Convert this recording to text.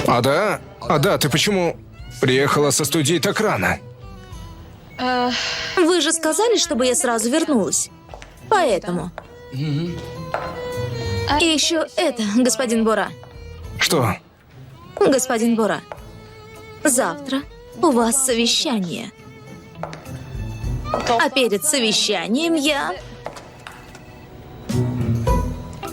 Ада, ты почему приехала со студии так рано? Вы же сказали, чтобы я сразу вернулась. Поэтому. И еще это, господин Бора. Что? Господин Бора, завтра у вас совещание. А перед совещанием я